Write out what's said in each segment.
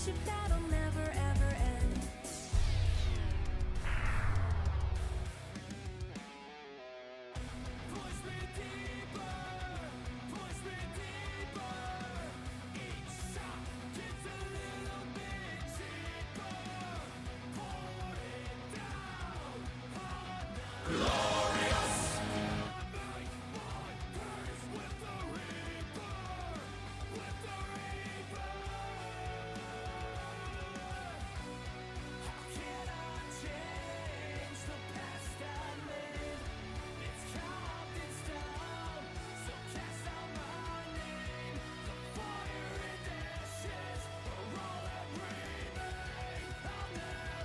friendship that'll never ever end. Push me deeper, push me deeper. Each shot gets a little bit cheaper. Pour it down, glorious. Make my peace with the reaper, with the reaper. How can I change the past I live? It's carved in stone, so cast out my name. The fire and ashes are all that remain. I'll never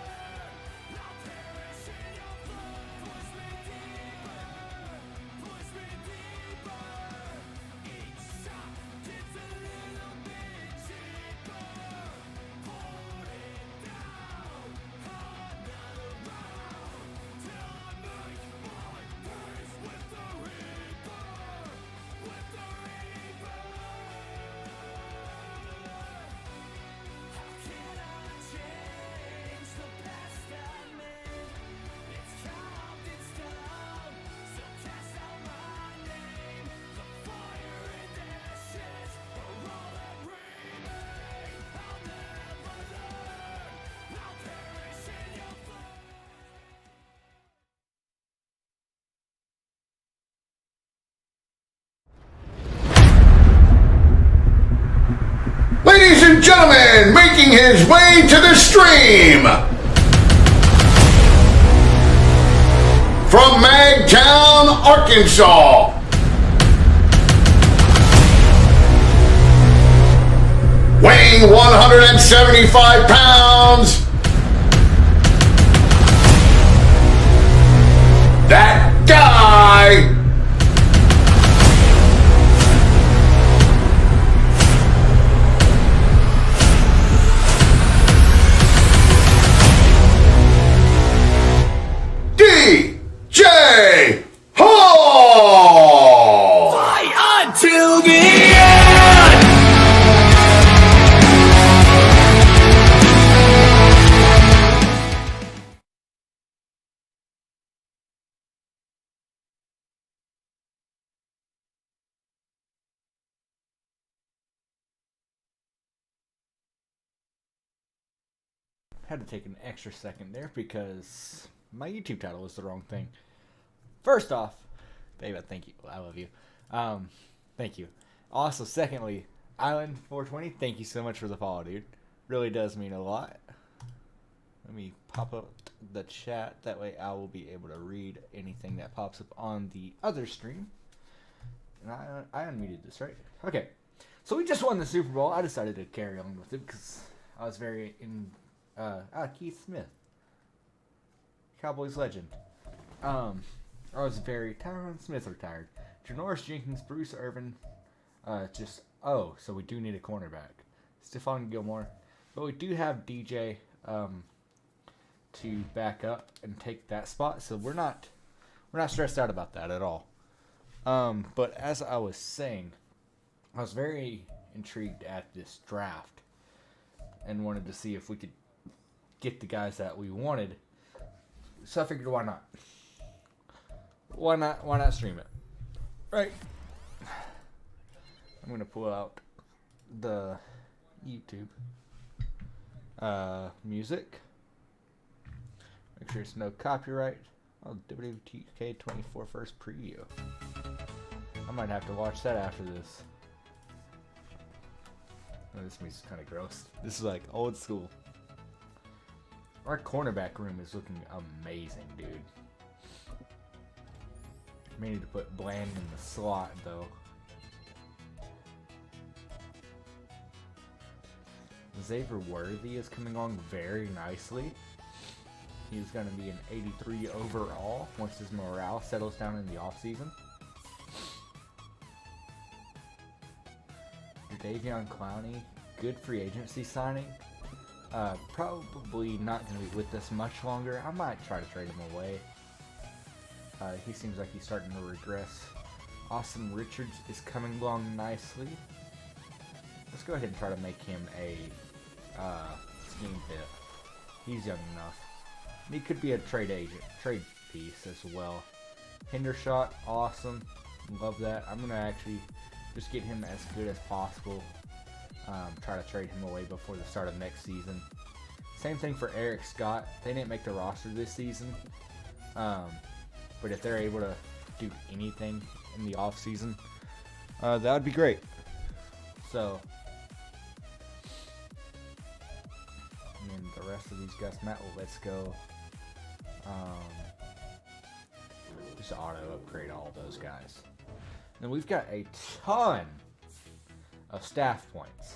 learn, I'll perish in your flood. Push me deeper, push me deeper. Each shot gets a little bit cheaper. Pour it down, another round, till I make my peace with the reaper, with the reaper. How can I change the past I made? It's carved in stone, so cast out my name. The fire and ashes are all that remain. I'll never learn, I'll perish in your flood. Ladies and gentlemen, making his way to the stream from Magtown, Arkansas, weighing 175 pounds, that guy. DJ Hall! Fight until the end! Had to take an extra second there because my YouTube title is the wrong thing. First off, babe, thank you. I love you. Thank you. Also, secondly, Island 420, thank you so much for the follow, dude. Really does mean a lot. Let me pop up the chat. That way I will be able to read anything that pops up on the other stream. And I unmuted this, right? Okay. So we just won the Super Bowl. I decided to carry on with it because I was very Keith Smith. Cowboys legend. I was very... Tyron Smith retired. Janoris Jenkins, Bruce Irvin. So we do need a cornerback. Stephon Gilmore. But we do have DJ to back up and take that spot. So we're not stressed out about that at all. But as I was saying, I was very intrigued at this draft and wanted to see if we could get the guys that we wanted. So I figured, why not? Why not stream it? Right. I'm gonna pull out the YouTube music. Make sure it's no copyright. Oh, WTK 24 first preview. I might have to watch that after this. Oh, this music's kind of gross. This is like old school. Our cornerback room is looking amazing, dude. May need to put Bland in the slot, though. Xavier Worthy is coming along very nicely. He's going to be an 83 overall once his morale settles down in the offseason. Davion Clowney, good free agency signing. Probably not going to be with us much longer. I might try to trade him away. He seems like he's starting to regress. Austin Richards is coming along nicely. Let's go ahead and try to make him a scheme fit. He's young enough. And he could be a trade piece as well. Hendershot, awesome. Love that. I'm gonna actually just get him as good as possible. Try to trade him away before the start of next season. Same thing for Eric Scott. They didn't make the roster this season. But if they're able to do anything in the off season, that would be great. So, and then the rest of these guys, Matt Lesko, just auto upgrade all those guys. Then we've got a ton of staff points,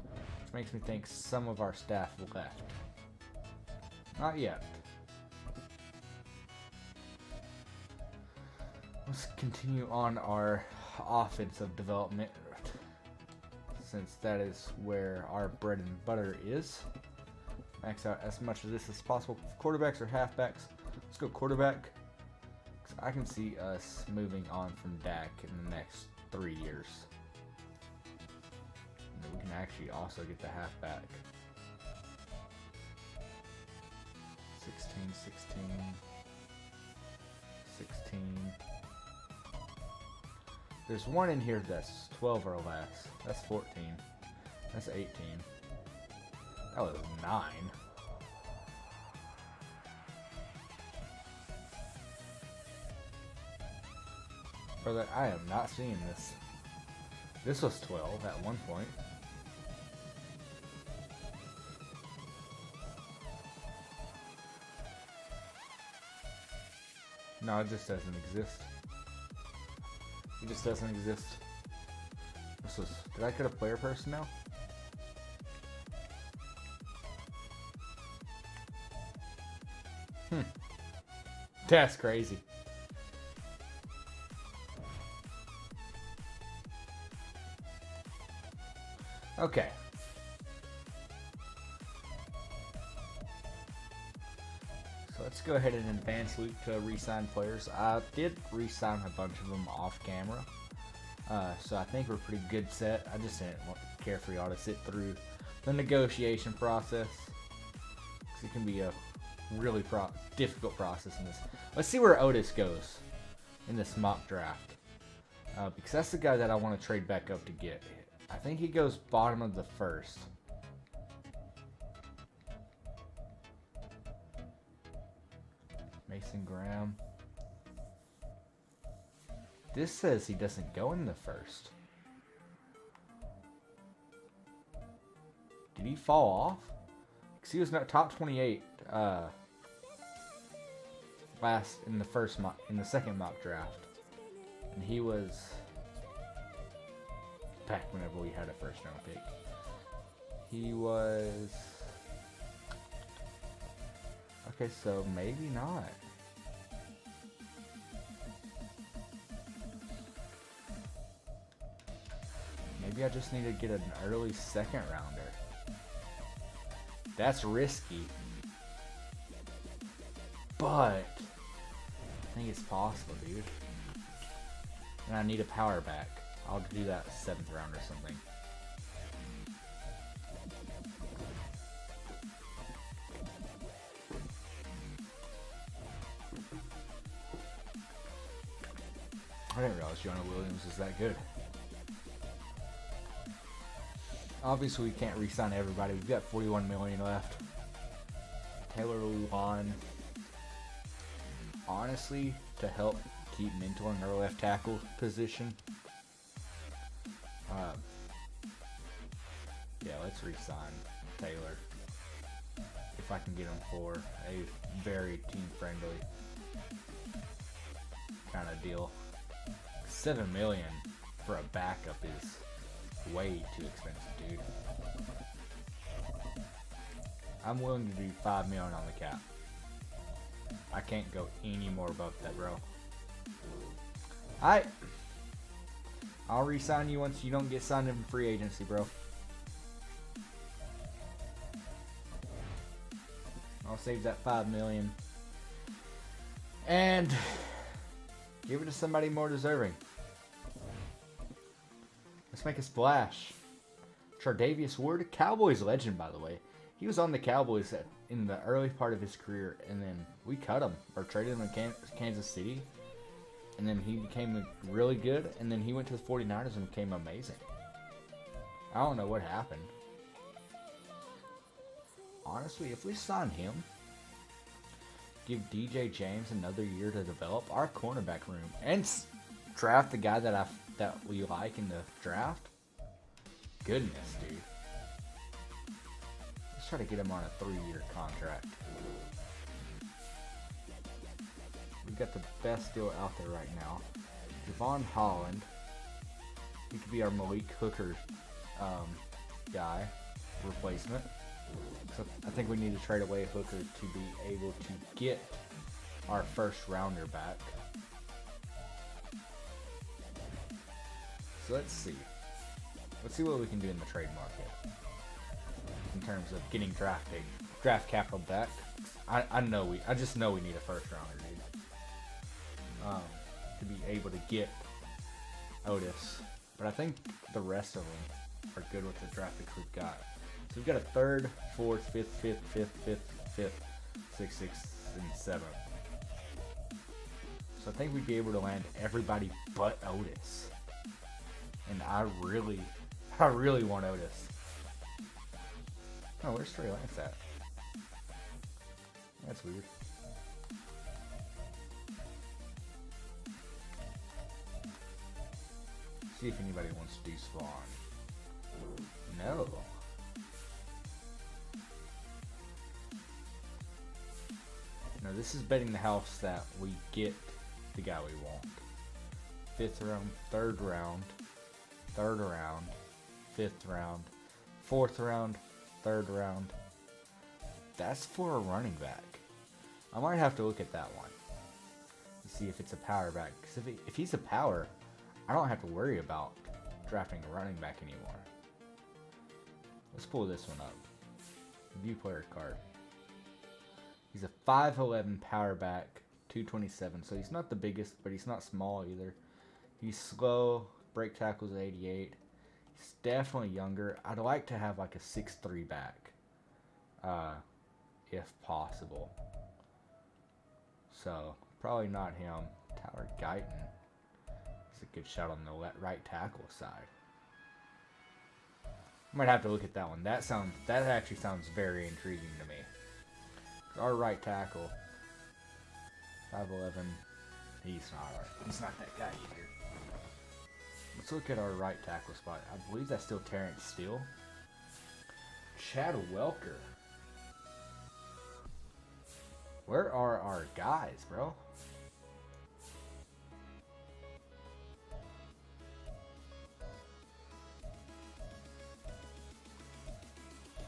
which makes me think some of our staff left. Not yet. Let's continue on our offensive development, since that is where our bread and butter is. Max out as much of this as possible. Quarterbacks or halfbacks? Let's go quarterback. I can see us moving on from Dak in the next 3 years. And then we can actually also get the halfback. 16, 16, 16. There's one in here that's 12 or less. That's 14. That's 18. That was 9. Brother, I am not seeing this. This was 12 at one point. No, it just doesn't exist. It just doesn't exist. This was... Did I get a player personnel? That's crazy. Okay. So let's go ahead and advance Luke to re-sign players. I did re-sign a bunch of them off camera. So I think we're pretty good set. I just didn't care for y'all to sit through the negotiation process, because it can be a really difficult process in this. Let's see where Otis goes in this mock draft, because that's the guy that I want to trade back up to get. I think he goes bottom of the first. Mason Graham. This says he doesn't go in the first. Did he fall off? Because he was not top 28 in the second mock draft, and he was back whenever we had a first round pick. He was okay, so maybe not. Maybe I just need to get an early second rounder. That's risky, but I think it's possible, dude. And I need a power back. I'll do that 7th round or something. I didn't realize Jonah Williams is that good. Obviously, we can't re-sign everybody. We've got $41 million left. Taylor Luan. Honestly, to help keep mentoring our left tackle position. Yeah, let's re-sign Taylor. If I can get him for a very team-friendly kind of deal. $7 million for a backup is way too expensive, dude. I'm willing to do $5 million on the cap. I can't go any more above that, bro. I'll re-sign you once you don't get signed in free agency, bro. I'll save that $5 million and give it to somebody more deserving. Let's make a splash. Tre'Davious Ward, Cowboys legend, by the way. He was on the Cowboys in the early part of his career, and then we cut him or traded him to Kansas City. And then he became really good, and then he went to the 49ers and became amazing. I don't know what happened. Honestly, if we sign him, give DJ James another year to develop our cornerback room, and draft the guy that we like in the draft, goodness, dude. Let's try to get him on a 3-year contract. We've got the best deal out there right now. Javon Holland. He could be our Malik Hooker guy, replacement. So I think we need to trade away Hooker to be able to get our first rounder back. So let's see. Let's see what we can do in the trade market in terms of getting draft capital back. I just know we need a first rounder, dude. To be able to get Otis, but I think the rest of them are good with the draft picks we've got. So we've got a 3rd, 4th, 5th, 5th, 6th, and 7th. So I think we'd be able to land everybody but Otis, and I really want Otis. Oh, where's Trey Lance at? That's weird. See if anybody wants to despawn. No. No, this is betting the house that we get the guy we want. 5th round, 3rd round, 3rd round, 5th round, 4th round, 3rd round. That's for a running back. I might have to look at that one to see if it's a power back. Because if he's a power, I don't have to worry about drafting a running back anymore. Let's pull this one up. View player card. He's a 5'11" power back, 227. So he's not the biggest, but he's not small either. He's slow. Break tackles 88. He's definitely younger. I'd like to have like a 6'3" back, if possible. So probably not him. Tyler Guyton. A good shot on the right tackle side. Might have to look at that one. That actually sounds very intriguing to me. Our right tackle, 5'11". He's not that guy either. Let's look at our right tackle spot. I believe that's still Terrence Steele. Chad Welker. Where are our guys, bro?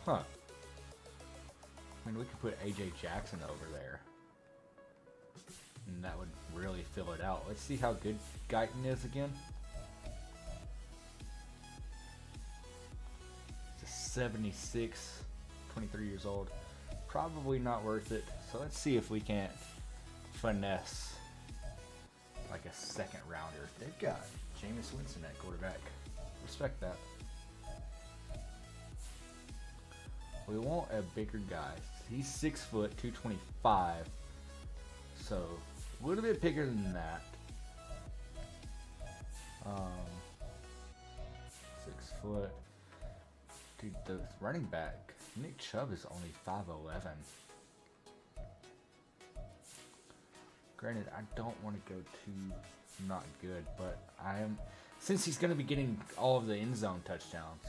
Huh. I mean, we could put AJ Jackson over there, and that would really fill it out. Let's see how good Guyton is again. It's a 76, 23 years old. Probably not worth it. So let's see if we can't finesse like a 2nd rounder. They've got Jameis Winston at quarterback. Respect that. We want a bigger guy. He's 6 foot, 225. So a little bit bigger than that. 6 foot. Dude, the running back, Nick Chubb, is only 5'11". Granted, I don't want to go too not good, but since he's going to be getting all of the end zone touchdowns,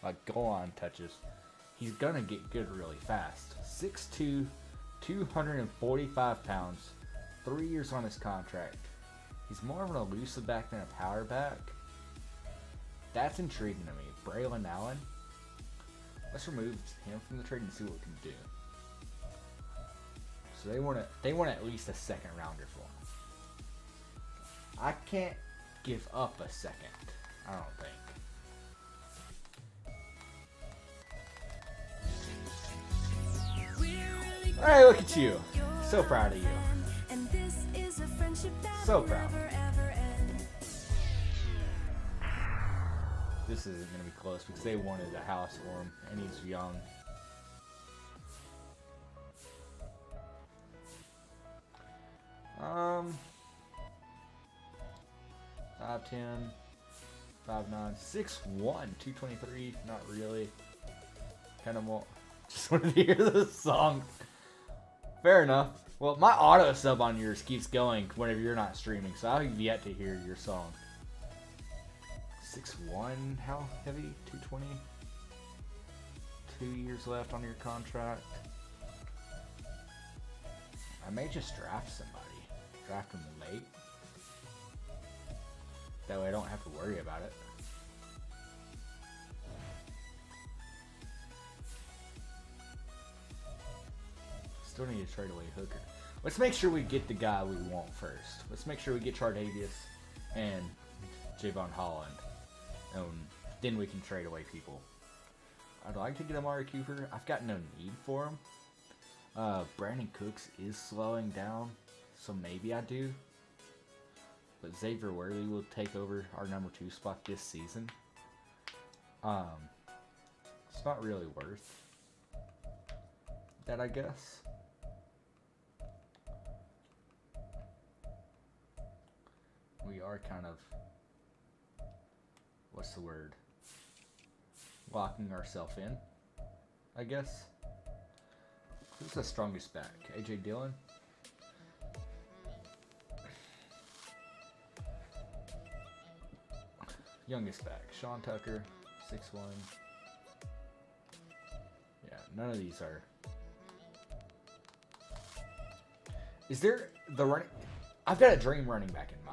like goal line touches, he's going to get good really fast. 6'2", 245 pounds, 3 years on his contract. He's more of an elusive back than a power back. That's intriguing to me. Braylon Allen. Let's remove him from the trade and see what we can do. So they want at least a 2nd rounder for him. I can't give up a 2nd, I don't think. Alright, look at you. So proud of you. So proud. this isn't going to be close because they wanted a house for him, and he's young. Um, 5'10", 5'9", 6'1", 223. Not really. Kind of more. Just wanted to hear this song. Fair enough. Well, my auto sub on yours keeps going whenever you're not streaming, so I've yet to hear your song. 6'1", how heavy? 220. 2 years left on your contract. I may just draft somebody. Draft him late. That way I don't have to worry about it. Still need to trade away Hooker. Let's make sure we get the guy we want first. Let's make sure we get Chardavius and Javon Holland. And then we can trade away people. I'd like to get Amari Cooper. I've got no need for him. Brandon Cooks is slowing down, so maybe I do. But Xavier Worley will take over our number 2 spot this season. It's not really worth that, I guess. We are kind of, what's the word? Locking ourselves in, I guess. Who's the strongest back? AJ Dillon? Youngest back, Sean Tucker, 6'1". Yeah, none of these are. Is there the running? I've got a dream running back in mind.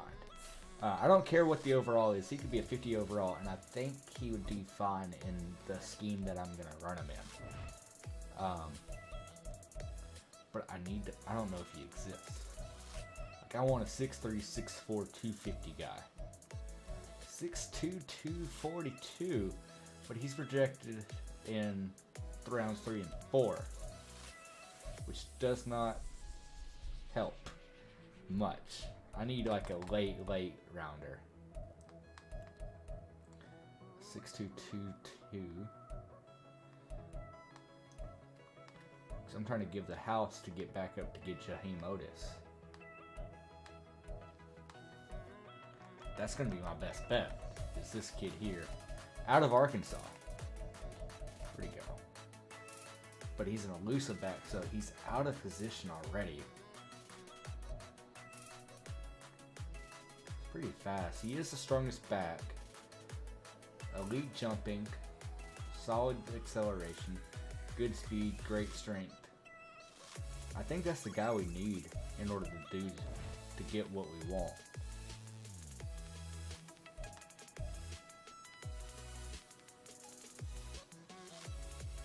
I don't care what the overall is. He could be a 50 overall, and I think he would do fine in the scheme that I'm going to run him in. But I don't know if he exists. Like, I want a 6'3", 6'4", 250 guy. 6'2", 242, but he's projected in rounds 3 and 4, which does not help much. I need like a late rounder. 6'2", 222. So I'm trying to give the house to get back up to get Jaheim Otis. That's going to be my best bet, is this kid here. Out of Arkansas. Where'd he go? But he's an elusive back, so he's out of position already. Pretty fast. He is the strongest back. Elite jumping. Solid acceleration. Good speed. Great strength. I think that's the guy we need in order to get what we want.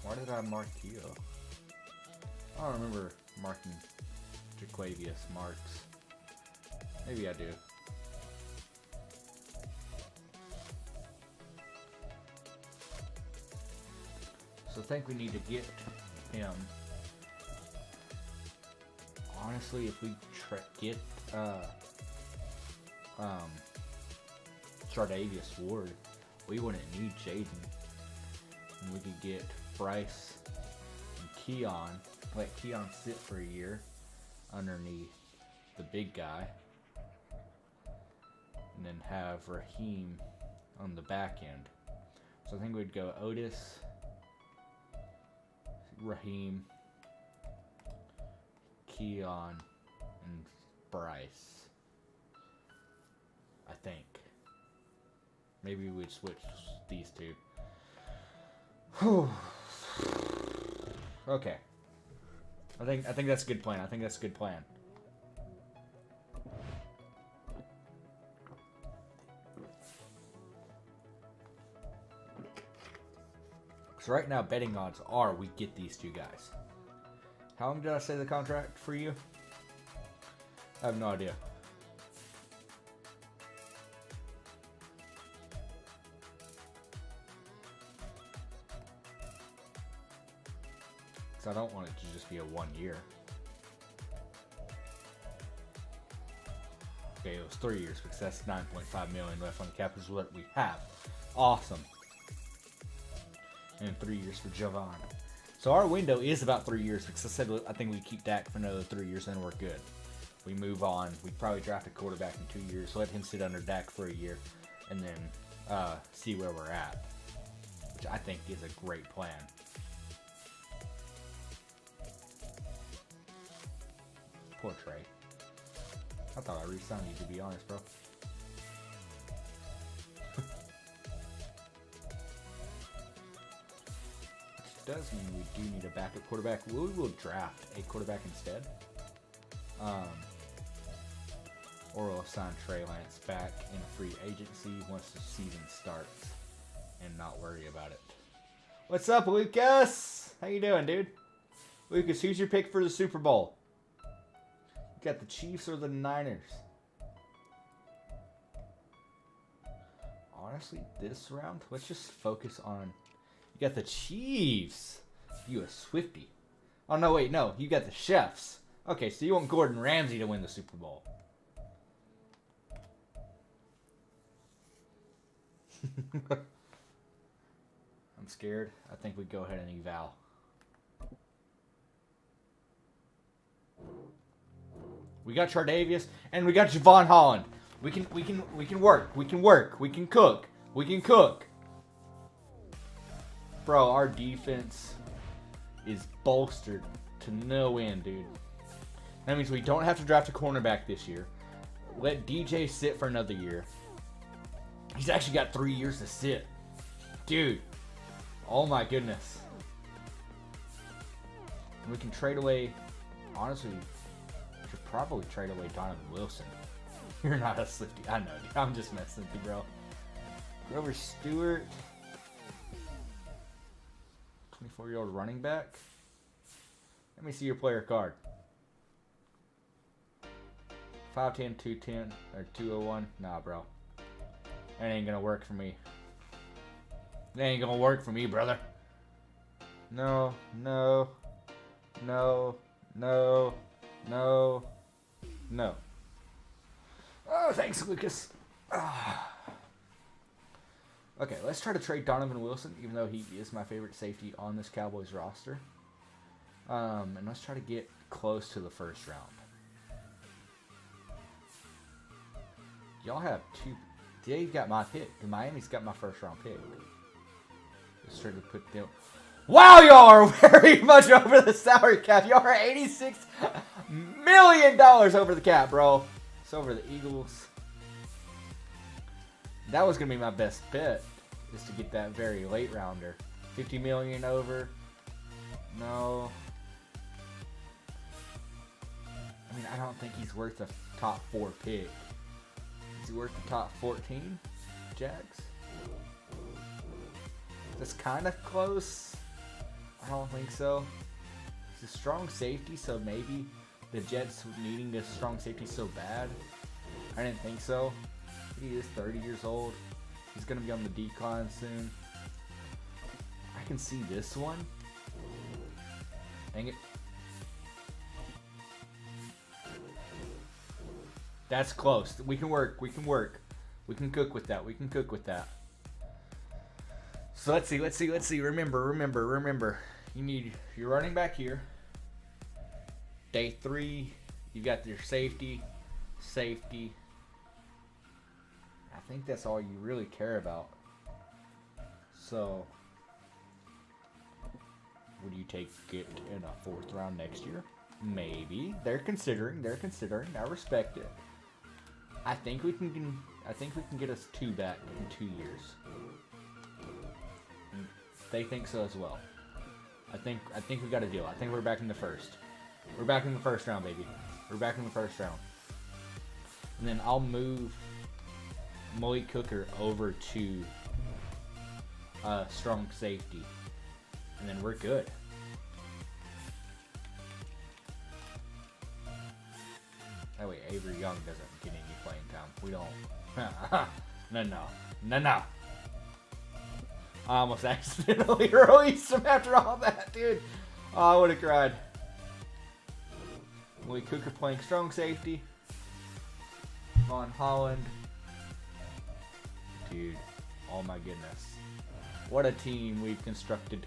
Why did I mark you? I don't remember marking Jaquavius Marks. Maybe I do. So I think we need to get him. Honestly, if we get Chardavius Ward, we wouldn't need Jaden. And we could get Bryce and Keon. Let Keon sit for a year underneath the big guy. And then have Raheem on the back end. So I think we'd go Otis, Raheem, Keon, and Bryce. I think. Maybe we'd switch these two. Okay. I think that's a good plan. I think that's a good plan. So right now, betting odds are we get these two guys. How long did I say the contract for you? I have no idea. Because I don't want it to just be a 1 year. Okay, it was 3 years because that's 9.5 million left on the cap is what we have. Awesome. and 3 years for Javon. So our window is about 3 years because I think we keep Dak for another 3 years and we're good. We move on. We probably draft a quarterback in 2 years. Let him sit under Dak for a year and then see where we're at, which I think is a great plan. Poor Trey. I thought I re-signed you, to be honest, bro. Which does mean we do need a backup quarterback. We will draft a quarterback instead. Or we'll assign Trey Lance back in a free agency once the season starts and not worry about it. What's up, Lucas? How you doing, dude? Lucas, who's your pick for the Super Bowl? You got the Chiefs or the Niners? Honestly, this round, let's just focus on... You got the Chiefs. You a Swiftie. Oh, no, wait, no. You got the Chefs. Okay, so you want Gordon Ramsay to win the Super Bowl. I'm scared. I think we go ahead and eval. We got Chardavius and we got Javon Holland. We can work. We can work. We can cook. We can cook. Bro, our defense is bolstered to no end, dude. That means we don't have to draft a cornerback this year. Let DJ sit for another year. He's actually got 3 years to sit. Dude. Oh my goodness. We can trade away... Honestly, we should probably trade away Donovan Wilson. You're not a Swiftie. I know, dude. I'm just messing with you, bro. Grover Stewart. 24-year-old running back. Let me see your player card. 5'10", 210, or 201. Nah, bro. That ain't gonna work for me. That ain't gonna work for me, brother. No, no, no, no, no, no. Oh, thanks, Lucas. Okay, let's try to trade Donovan Wilson, even though he is my favorite safety on this Cowboys roster. And let's try to get close to the first round. Y'all have two. They've got my pick. And Miami's got my first round pick. Let's try to put them. Wow, y'all are very much over the salary cap. Y'all are $86 million over the cap, bro. It's over the Eagles. That was going to be my best bet, is to get that very late rounder. 50 million over. No. I mean, I don't think he's worth a top 4 pick. Is he worth the top 14? Jags? That's kind of close. I don't think so. He's a strong safety, so maybe the Jets needing a strong safety so bad. I didn't think so. He is 30 years old. He's going to be on the decline soon. I can see this one. Dang it. That's close. We can work. We can work. We can cook with that. We can cook with that. So let's see. Remember. You need your running back here. Day 3, you got your safety. I think that's all you really care about. So, would you take it in a 4th round next year? Maybe. They're considering. I respect it. I think we can get us 2 back in 2 years. And they think so as well. I think we got a deal. I think we're back in the first. We're back in the first round, baby. We're back in the first round. And then I'll move Malik Cooker over to strong safety. And then we're good. That way Avery Young doesn't get any playing time. We don't. No. I almost accidentally released him after all that, dude. Oh, I would have cried. Malik Cooker playing strong safety. Von Holland. Dude, oh my goodness. What a team we've constructed.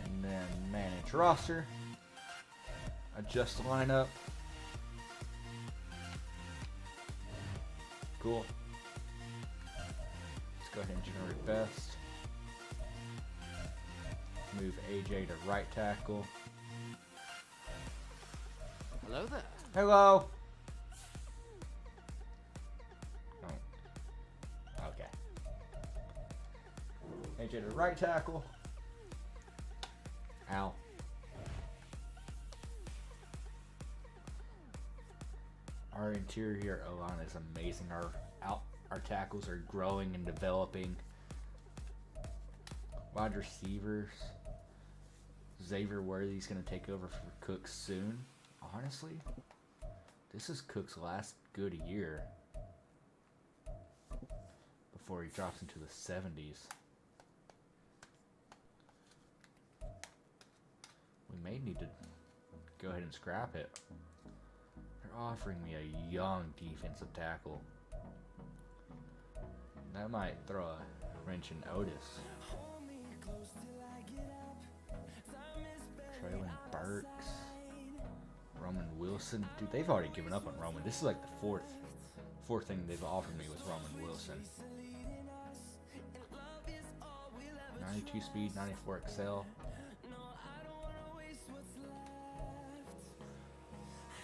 And then manage roster. Adjust lineup. Cool. Let's go ahead and generate best. Move AJ to right tackle. Hello there. Hello. Oh. Okay. AJ to right tackle. Ow. Our interior O-line is amazing. Our tackles are growing and developing. Wide receivers. Xavier Worthy's going to take over for Cook soon. Honestly, this is Cook's last good year before he drops into the 70s. We may need to go ahead and scrap it. They're offering me a young defensive tackle. That might throw a wrench in Otis. Traylon Burks. Roman Wilson. Dude, they've already given up on Roman. This is like the fourth thing they've offered me was Roman Wilson. 92 speed, 94 excel.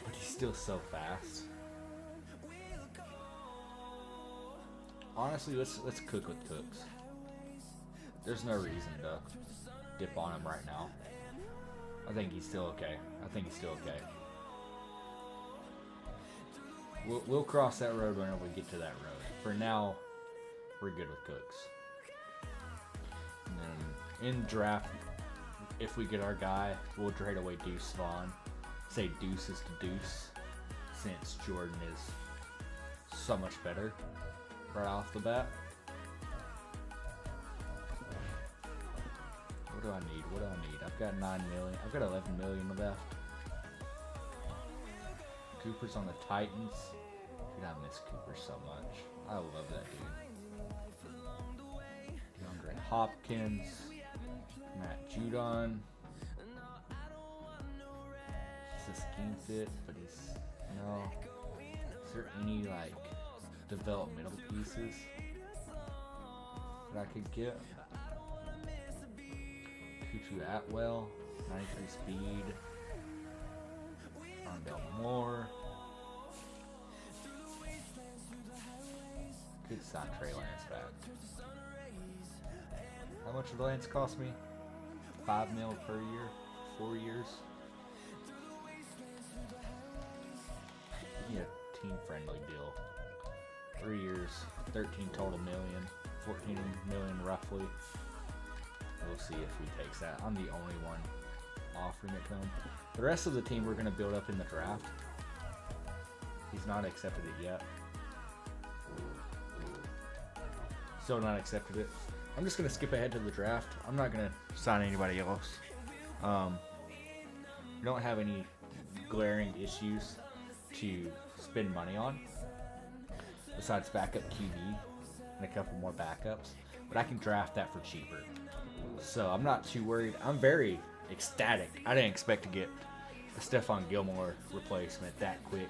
But he's still so fast. Honestly, let's cook with Cooks. There's no reason to dip on him right now. I think he's still okay. We'll cross that road whenever we get to that road. For now, we're good with Cooks. And then in draft, if we get our guy, we'll trade away Deuce Vaughn. Say Deuces to Deuce, since Jordan is so much better right off the bat. What do I need? I've got 9 million. I've got 11 million left. Cooper's on the Titans. Dude, I miss Cooper so much. I love that dude. DeAndre Hopkins. Matt Judon. He's a scheme fit, but he's no. Is there any like developmental pieces that I could get? Tutu Atwell, 93 speed. Rondell Moore. Could sign Trey Lance back. How much would Lance cost me? 5 mil per year, 4 years. Give me a team-friendly deal. 3 years, 13 total million, 14 million roughly. We'll see if he takes that. I'm the only one offering it to him. The rest of the team we're going to build up in the draft. He's not accepted it yet. Still not accepted it. I'm just going to skip ahead to the draft. I'm not going to sign anybody else. We don't have any glaring issues to spend money on. Besides backup QB and a couple more backups. But I can draft that for cheaper. So I'm not too worried. I'm very ecstatic. I didn't expect to get a Stephon Gilmore replacement that quick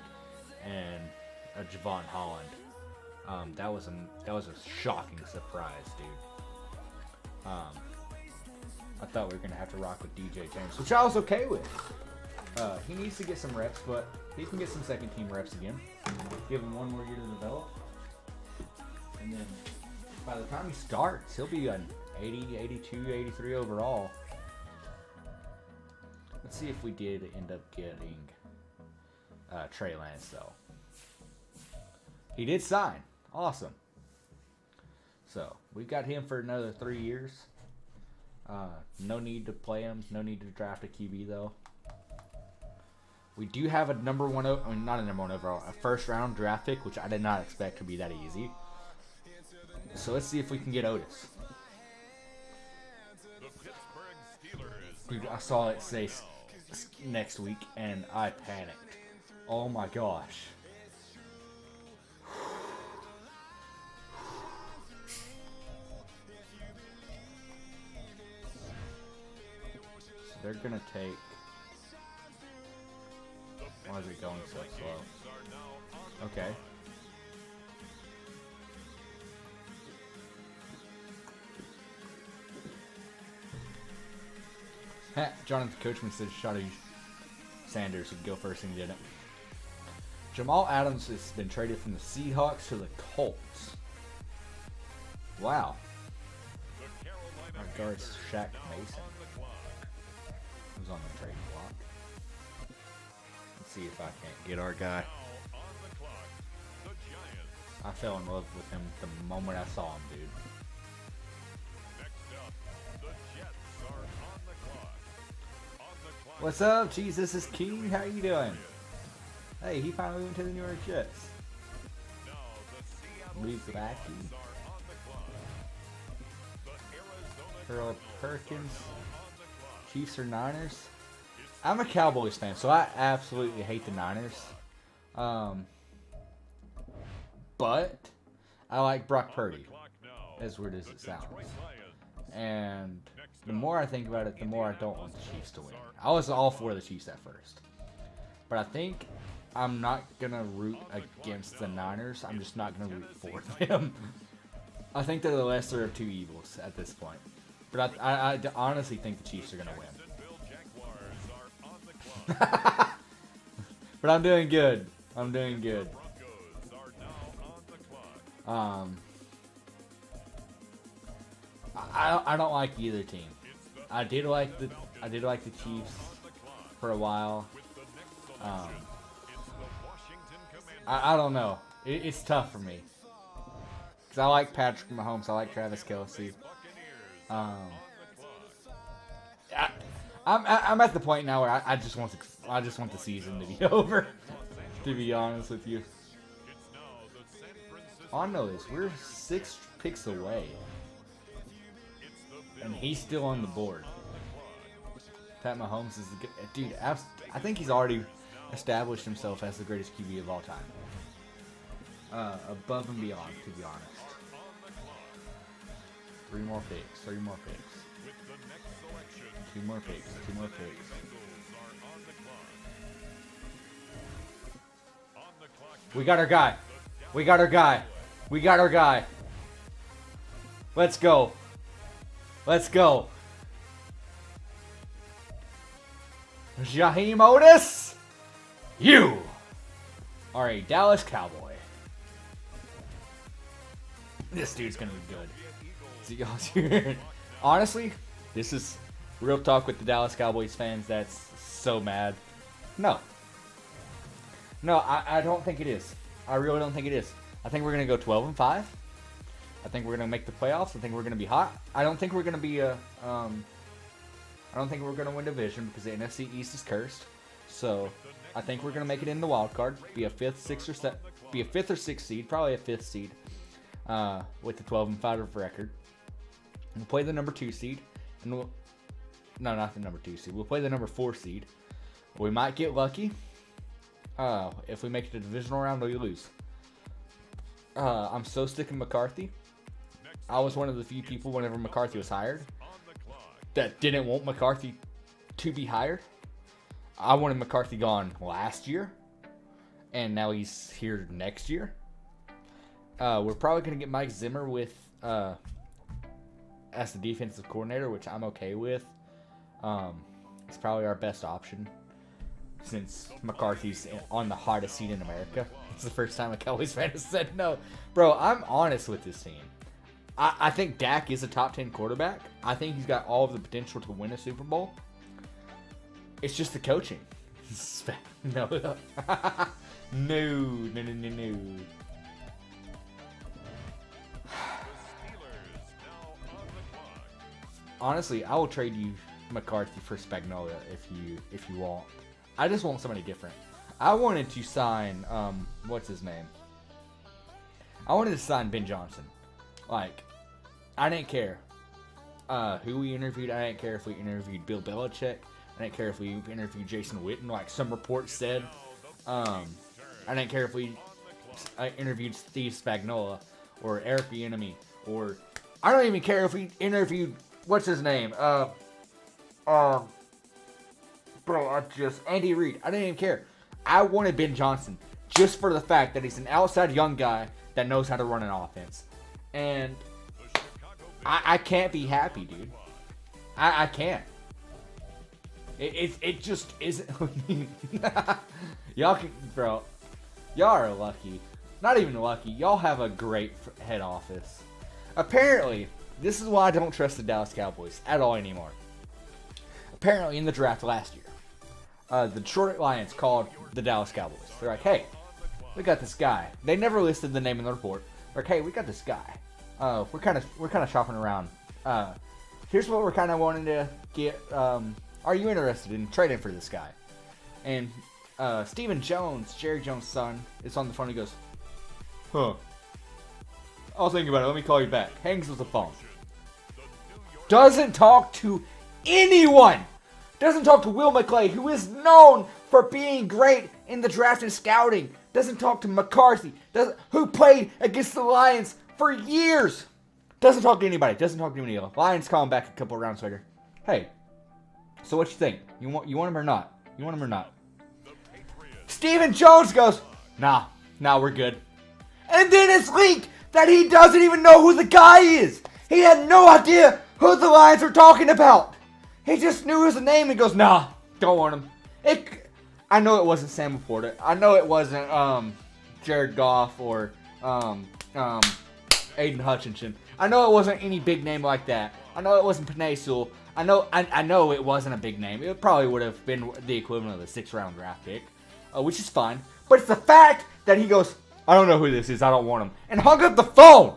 and a Javon Holland. That was a shocking surprise, dude. I thought we were gonna have to rock with DJ James, which I was okay with. He needs to get some reps, but he can get some second team reps again. Give him one more year to develop, and then by the time he starts, he'll be an 80, 82, 83 overall. Let's see if we did end up getting Trey Lance, though. He did sign. Awesome. So, we've got him for another 3 years. No need to play him. No need to draft a QB, though. We do have a not a number one overall, a first round draft pick, which I did not expect to be that easy. So let's see if we can get Otis. Dude, I saw it say next week, and I panicked. Oh my gosh. they're gonna take. Why is it going so slow? Okay. Jonathan Coachman said Shotty Sanders would go first and he didn't. Jamal Adams has been traded from the Seahawks to the Colts. Wow. Our guard's Shaq Mason. Who's on the trade block? Let's see if I can't get our guy. I fell in love with him the moment I saw him, dude. What's up, Jesus is King? How you doing? Hey, he finally went to the New York Jets. Leaves the back. Earl Perkins. Chiefs or Niners? I'm a Cowboys fan, so I absolutely hate the Niners. But I like Brock Purdy, as weird as it sounds. And the more I think about it, the more I don't want the Chiefs to win. I was all for the Chiefs at first. But I think I'm not going to root against the Niners. I'm just not going to root for them. I think they're the lesser of two evils at this point. But I honestly think the Chiefs are going to win. But I'm doing good. I'm doing good. I don't like either team. I did like the Chiefs for a while. I don't know. It's tough for me. Cause I like Patrick Mahomes. I like Travis Kelce. I'm at the point now where I just want the season to be over. To be honest with you. All I know is we're 6 picks away. And he's still on the board. Pat Mahomes is the good dude. I think he's already established himself as the greatest QB of all time. Above and beyond, to be honest. 3 more picks. 3 more picks. 2 more picks. 2 more picks. We got our guy. We got our guy. We got our guy. Let's go. Let's go. Jaheim Otis, you are a Dallas Cowboy. This dude's gonna be good. See y'all's here. Honestly, this is real talk with the Dallas Cowboys fans that's so mad. No, I don't think it is. I really don't think it is. I think we're gonna go 12-5. I think we're gonna make the playoffs. I think we're gonna be hot. I don't think we're gonna be I don't think we're gonna win division because the NFC East is cursed. So I think we're gonna make it in the wild card. Be a 5th, 6th, or 6th seed. Probably a 5th seed. With the 12-5 record. We'll play the number 2 seed, and no, not the number 2 seed. We'll play the number 4 seed. We might get lucky. If we make it to the divisional round, we lose. I'm so sick of McCarthy. I was one of the few people whenever McCarthy was hired that didn't want McCarthy to be hired. I wanted McCarthy gone last year, and now he's here next year. We're probably going to get Mike Zimmer with as the defensive coordinator, which I'm okay with. It's probably our best option since McCarthy's on the hottest seat in America. It's the first time a Cowboys fan has said no. Bro, I'm honest with this team. I think Dak is a top 10 quarterback. I think he's got all of the potential to win a Super Bowl. It's just the coaching. No. No. Honestly, I will trade you McCarthy for Spagnuolo if you want. I just want somebody different. I wanted to sign what's his name? I wanted to sign Ben Johnson. Like, I didn't care who we interviewed. I didn't care if we interviewed Bill Belichick. I didn't care if we interviewed Jason Witten, like some reports said. I didn't care if we interviewed Steve Spagnuolo or Eric Bieniemy, or I don't even care if we interviewed what's his name? bro, Andy Reid, I didn't even care. I wanted Ben Johnson just for the fact that he's an outside young guy that knows how to run an offense. And I can't be happy, dude. I can't. It just isn't. Y'all can, bro. Y'all are lucky. Not even lucky. Y'all have a great head office. Apparently, this is why I don't trust the Dallas Cowboys at all anymore. Apparently, in the draft last year, the Detroit Lions called the Dallas Cowboys. They're like, hey, we got this guy. They never listed the name in the report. They're like, hey, we got this guy. We're kind of shopping around. Here's what we're kind of wanting to get. Are you interested in trading for this guy? And Stephen Jones, Jerry Jones' son, is on the phone. He goes, huh. I'll think about it. Let me call you back. Hangs up the phone. Doesn't talk to anyone. Doesn't talk to Will McClay, who is known for being great in the draft and scouting. Doesn't talk to McCarthy, who played against the Lions for years. Doesn't talk to anybody. Doesn't talk to anybody. Lions call him back a couple of rounds later. Hey, so what you think? You want him or not? You want him or not? Stephen Jones goes, nah, we're good. And then it's leaked that he doesn't even know who the guy is. He had no idea who the Lions were talking about. He just knew his name and goes, nah, don't want him. I know it wasn't Sam Laporta. I know it wasn't Jared Goff or Aiden Hutchinson. I know it wasn't any big name like that. I know it wasn't Penei Sewell. I know it wasn't a big name. It probably would have been the equivalent of a 6th-round draft pick, which is fine. But it's the fact that he goes, I don't know who this is. I don't want him. And hung up the phone.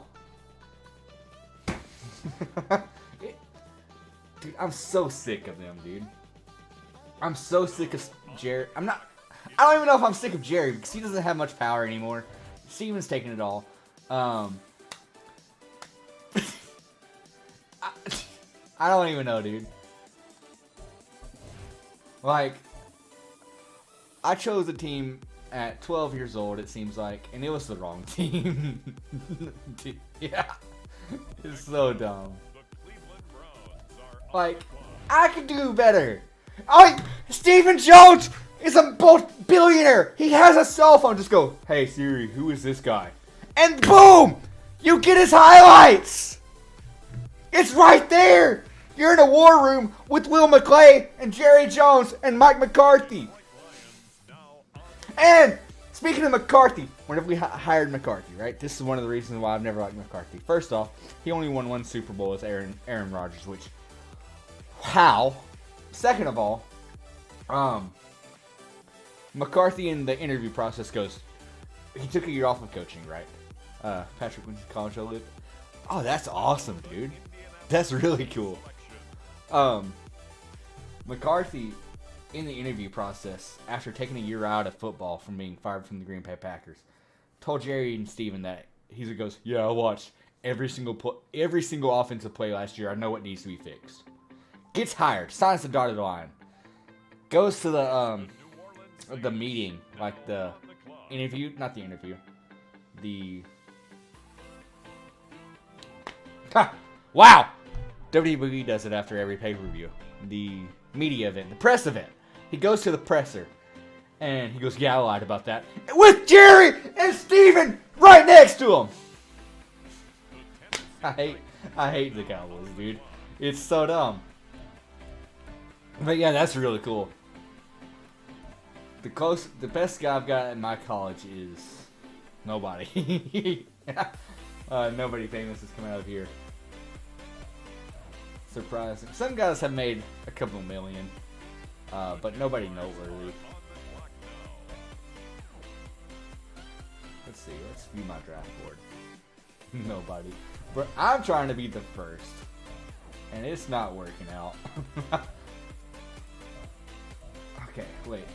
Dude, I'm so sick of them, dude. I'm so sick of Jerry. I don't even know if I'm sick of Jerry because he doesn't have much power anymore. Steven's taking it all. I don't even know, dude. Like, I chose a team at 12 years old, it seems like, and it was the wrong team. Dude, yeah. It's so dumb. Like, I could do better. Stephen Jones is a billionaire. He has a cell phone. Just go, hey Siri, who is this guy? And boom! You get his highlights! It's right there! You're in a war room with Will McClay and Jerry Jones and Mike McCarthy. And speaking of McCarthy, whenever we hired McCarthy, right? This is one of the reasons why I've never liked McCarthy. First off, he only won 1 Super Bowl with Aaron Rodgers, which, how? Second of all, McCarthy in the interview process goes, he took a year off of coaching, right? Patrick went to college, Luke. Oh, that's awesome, dude. That's really cool. McCarthy, in the interview process, after taking a year out of football from being fired from the Green Bay Packers, told Jerry and Steven that he goes, yeah, I watched every single offensive play last year. I know what needs to be fixed. Gets hired, signs the dotted line, goes to the meeting, like the interview, not the interview, the wow, WWE does it after every pay-per-view, the media event, the press event. He goes to the presser, and he goes, yeah, I lied about that, with Jerry and Steven right next to him. I hate the Cowboys, dude. It's so dumb. But yeah, that's really cool. The best guy I've got in my college is nobody. Nobody famous has come out of here. Surprising. Some guys have made a couple million, but nobody noteworthy. Let's see. Let's view my draft board. Nobody. But I'm trying to be the first, and it's not working out. Okay, wait.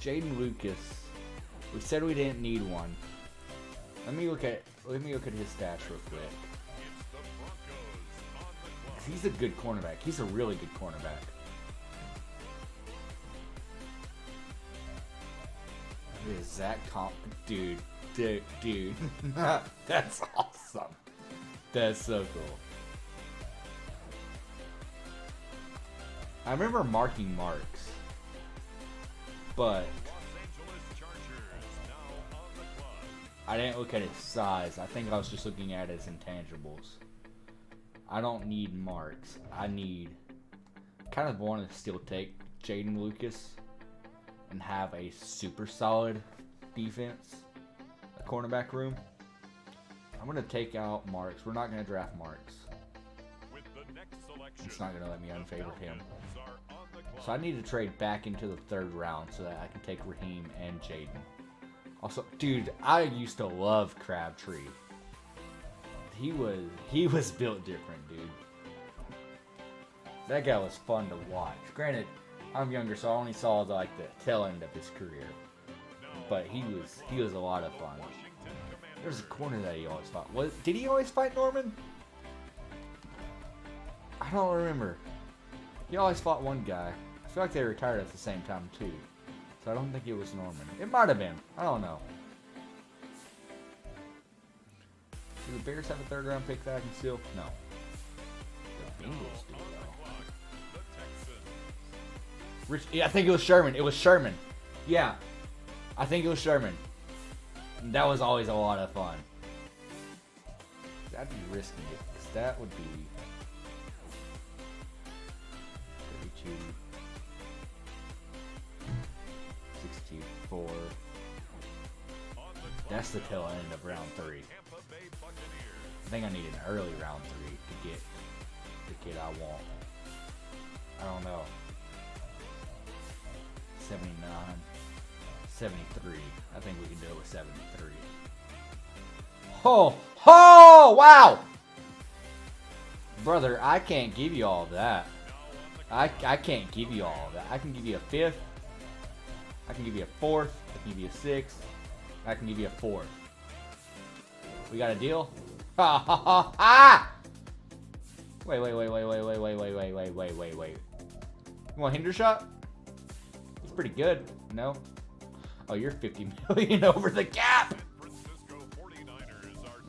Jaden Lucas. We said we didn't need one. Let me look at his stats real quick. He's a good cornerback. He's a really good cornerback. Zach dude. That's awesome. That's so cool. I remember marking marks. but I didn't look at his size. I think I was just looking at his intangibles. I don't need Marks. I kind of want to still take Jaden Lucas and have a super solid defense, a cornerback room. I'm going to take out Marks. We're not going to draft Marks. It's not going to let me unfavor him. So I need to trade back into the 3rd round so that I can take Raheem and Jaden. Also, dude, I used to love Crabtree. He was built different, dude. That guy was fun to watch. Granted, I'm younger, so I only saw the tail end of his career. But he was a lot of fun. There's a corner that he always fought. Did he always fight Norman? I don't remember. He always fought one guy. I feel like they retired at the same time too. So I don't think it was Norman. It might have been. I don't know. Do the Bears have a 3rd round pick that I can steal? No. The Bengals do though. Yeah, I think it was Sherman. It was Sherman. Yeah. I think it was Sherman. That was always a lot of fun. That'd be risking it, because that would be 32, 64. That's the tail end of round 3. I think I need an early round 3 to get the kid I want. I don't know. 79. 73. I think we can do it with 73. Oh! Oh! Wow! Brother, I can't give you all of that. I can't give you all of that. I can give you a 5th. I can give you a 4th. I can give you a 6th. I can give you a 4th. We got a deal? Ha ha ha! Ah! Wait. You want Hendershot? He's pretty good. No? Oh, you're 50 million over the cap.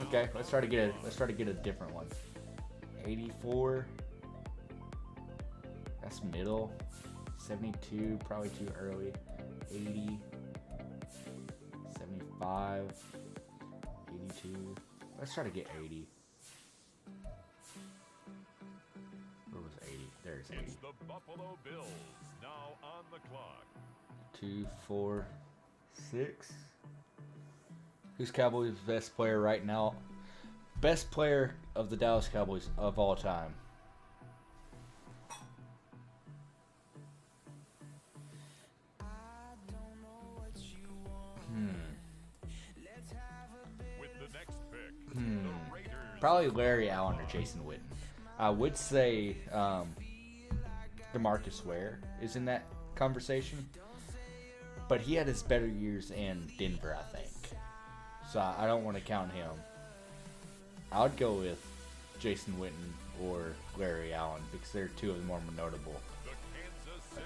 Okay, let's try to get a different one. 84. That's middle. 72, probably too early. 80. 75. 82. Let's try to get 80. Where was 80? There's 80. It's the Buffalo Bills now on the clock. 2, 4, 6. Who's Cowboys' best player right now? Best player of the Dallas Cowboys of all time. With the next pick, the Raiders. Probably Larry Allen or Jason Witten. I would say DeMarcus Ware is in that conversation. But he had his better years in Denver, I think. So I don't want to count him. I would go with Jason Witten or Larry Allen because they're two of the more notable.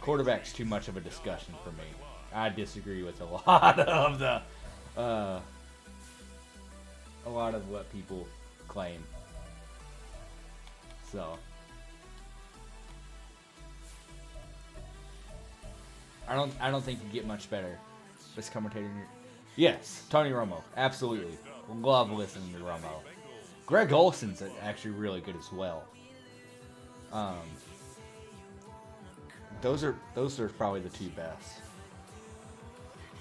Quarterback's too much of a discussion for me. I disagree with a lot of what people claim. So I don't think you get much better. Best commentator in your... Yes, Tony Romo. Absolutely. Love listening to Romo. Greg Olson's actually really good as well. Those are probably the two best.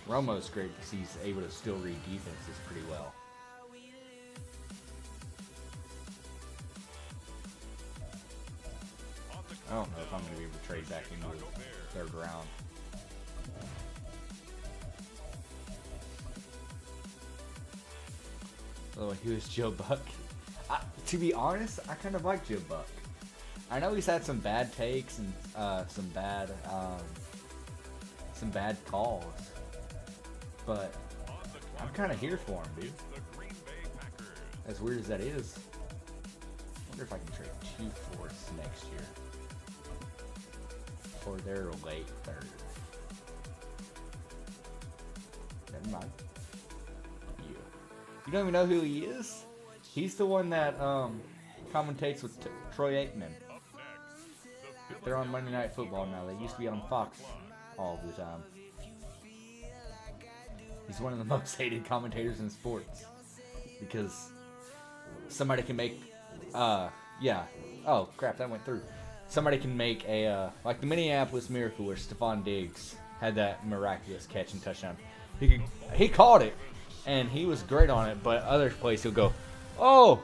Romo's great because he's able to still read defenses pretty well. I don't know if I'm going to be able to trade back into the 3rd round. Oh, who's Joe Buck? To be honest, I kind of like Joe Buck. I know he's had some bad takes and some bad calls, but I'm kind of here for him, dude. As weird as that is, I wonder if I can trade 2 fourths next year for their late 3rd. Never mind. You don't even know who he is? He's the one that commentates with Troy Aikman. They're on Monday Night Football now. They used to be on Fox all the time. He's one of the most hated commentators in sports because somebody can make, yeah. Oh crap, that went through. Somebody can make a like the Minneapolis Miracle where Stephon Diggs had that miraculous catch and touchdown. He caught it, and he was great on it. But other places he'll go, oh,